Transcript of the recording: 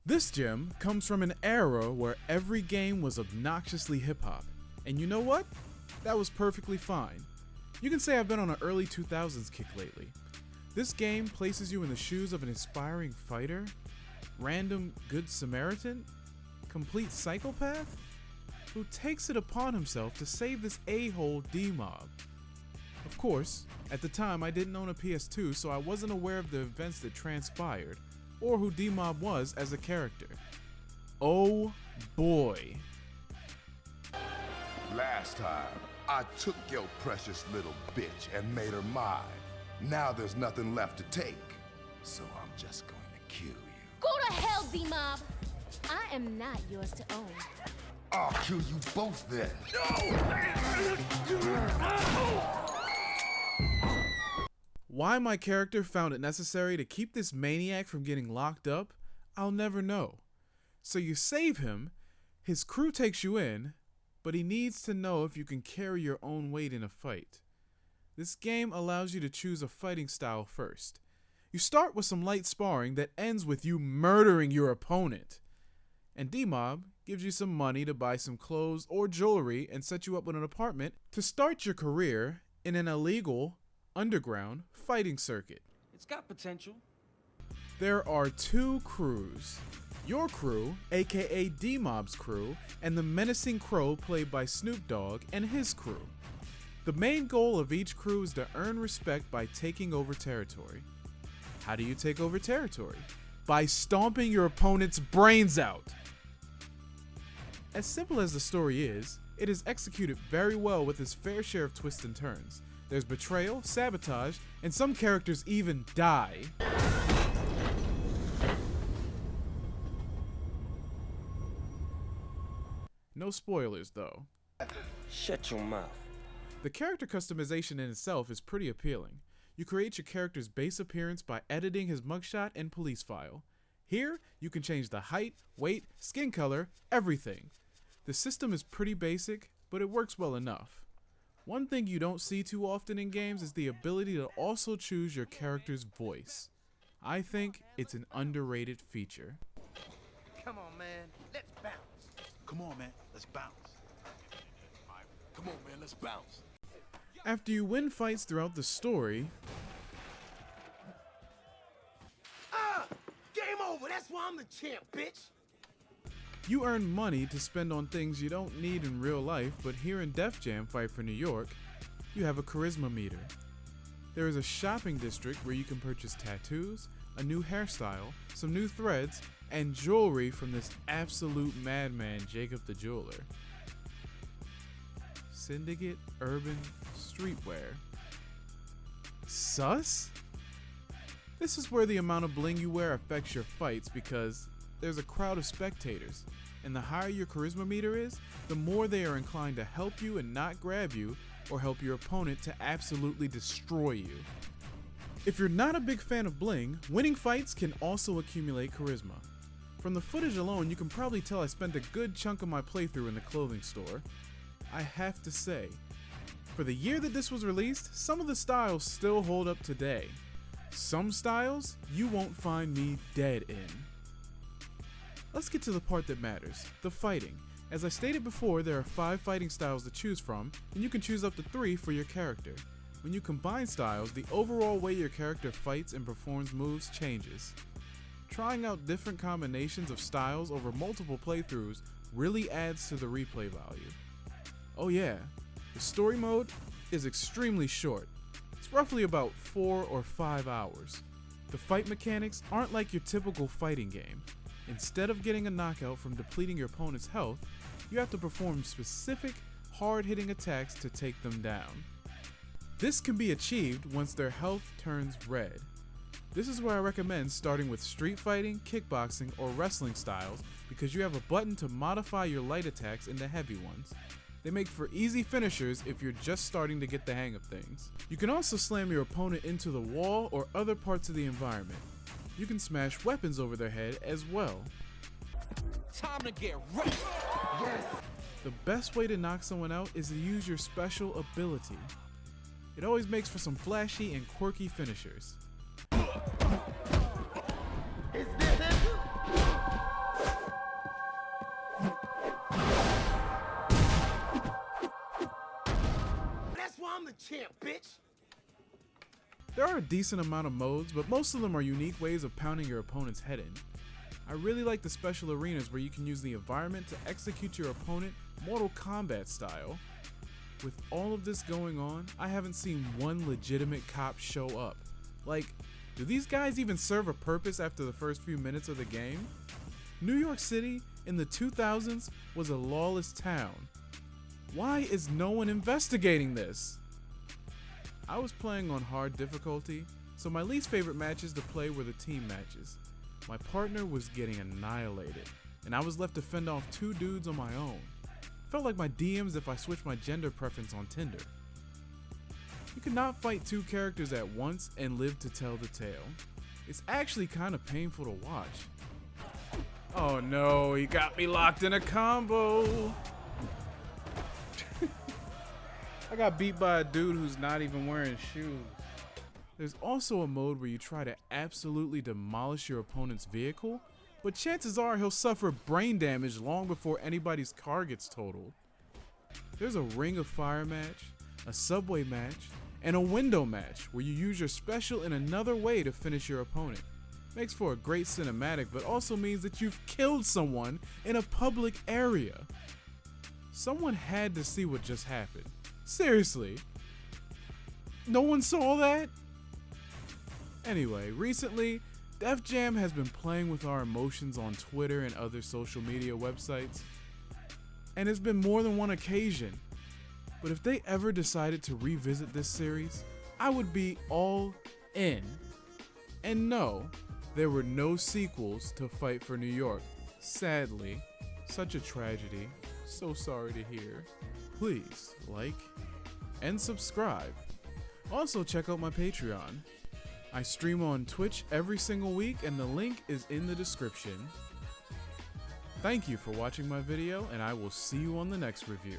This gem comes from an era where every game was obnoxiously hip-hop. And you know what? That was perfectly fine. You can say I've been on an early 2000s kick lately. This game places you in the shoes of an inspiring fighter, random good Samaritan, complete psychopath, who takes it upon himself to save this a-hole D-Mob. Of course, at the time I didn't own a PS2, so I wasn't aware of the events that transpired, or who D-Mob was as a character. Oh boy. Last time, I took your precious little bitch and made her mine. Now there's nothing left to take, so I'm just going to kill you. Go to hell, D-Mob! I am not yours to own. I'll kill you both then. Why my character found it necessary to keep this maniac from getting locked up, I'll never know. So you save him, his crew takes you in, but he needs to know if you can carry your own weight in a fight. This game allows you to choose a fighting style first. You start with some light sparring that ends with you murdering your opponent. And D-Mob gives you some money to buy some clothes or jewelry and set you up with an apartment to start your career in an illegal, underground fighting circuit. It's got potential. There are two crews. Your crew, aka D-Mob's crew, and the menacing Crow played by Snoop Dogg and his crew. The main goal of each crew is to earn respect by taking over territory. How do you take over territory? By stomping your opponent's brains out. As simple as the story is, it is executed very well with its fair share of twists and turns. There's betrayal, sabotage, and some characters even die. No spoilers though. Shut your mouth. The character customization in itself is pretty appealing. You create your character's base appearance by editing his mugshot and police file. Here, you can change the height, weight, skin color, everything. The system is pretty basic, but it works well enough. One thing you don't see too often in games is the ability to also choose your character's voice. I think it's an underrated feature. Come on, man. Let's bounce. Come on, man. Let's bounce. Come on, man. Let's bounce. After you win fights throughout the story, Game over. That's why I'm the champ, bitch. you earn money to spend on things you don't need in real life, but here in Def Jam Fight for New York, you have a charisma meter. There is a shopping district where you can purchase tattoos, a new hairstyle, some new threads, and jewelry from this absolute madman, Jacob the Jeweler. Syndicate Urban Streetwear. Sus? This is where the amount of bling you wear affects your fights because there's a crowd of spectators, and the higher your charisma meter is, the more they are inclined to help you and not grab you, or help your opponent to absolutely destroy you. If you're not a big fan of bling, winning fights can also accumulate charisma. From the footage alone, you can probably tell I spent a good chunk of my playthrough in the clothing store. I have to say, for the year that this was released, some of the styles still hold up today. Some styles you won't find me dead in. Let's get to the part that matters, the fighting. As I stated before, there are 5 fighting styles to choose from, and you can choose up to 3 for your character. When you combine styles, the overall way your character fights and performs moves changes. Trying out different combinations of styles over multiple playthroughs really adds to the replay value. Oh yeah, the story mode is extremely short. It's roughly about 4 or 5 hours. The fight mechanics aren't like your typical fighting game. Instead of getting a knockout from depleting your opponent's health, you have to perform specific, hard-hitting attacks to take them down. This can be achieved once their health turns red. This is where I recommend starting with street fighting, kickboxing, or wrestling styles because you have a button to modify your light attacks into heavy ones. They make for easy finishers if you're just starting to get the hang of things. You can also slam your opponent into the wall or other parts of the environment. You can smash weapons over their head as well. Time to get ready. Yes. The best way to knock someone out is to use your special ability. It always makes for some flashy and quirky finishers. Is this it? champ, bitch! There are a decent amount of modes, but most of them are unique ways of pounding your opponent's head in. I really like the special arenas where you can use the environment to execute your opponent Mortal Kombat style. With all of this going on, I haven't seen one legitimate cop show up. Like, do these guys even serve a purpose after the first few minutes of the game? New York City in the 2000s was a lawless town. Why is no one investigating this? I was playing on hard difficulty, so my least favorite matches to play were the team matches. My partner was getting annihilated, and I was left to fend off 2 dudes on my own. Felt like my DMs if I switched my gender preference on Tinder. You cannot fight 2 characters at once and live to tell the tale. It's actually kind of painful to watch. Oh no, he got me locked in a combo! I got beat by a dude who's not even wearing shoes. There's also a mode where you try to absolutely demolish your opponent's vehicle, but chances are he'll suffer brain damage long before anybody's car gets totaled. There's a Ring of Fire match, a subway match, and a window match where you use your special in another way to finish your opponent. Makes for a great cinematic, but also means that you've killed someone in a public area. Someone had to see what just happened. Seriously. No one saw that? Anyway, recently, Def Jam has been playing with our emotions on Twitter and other social media websites, and it's been more than one occasion. But if they ever decided to revisit this series, I would be all in. And no, there were no sequels to Fight for New York. Sadly, such a tragedy. So sorry to hear. Please like and subscribe. Also check out my Patreon. I stream on Twitch every single week and the link is in the description. Thank you for watching my video and I will see you on the next review.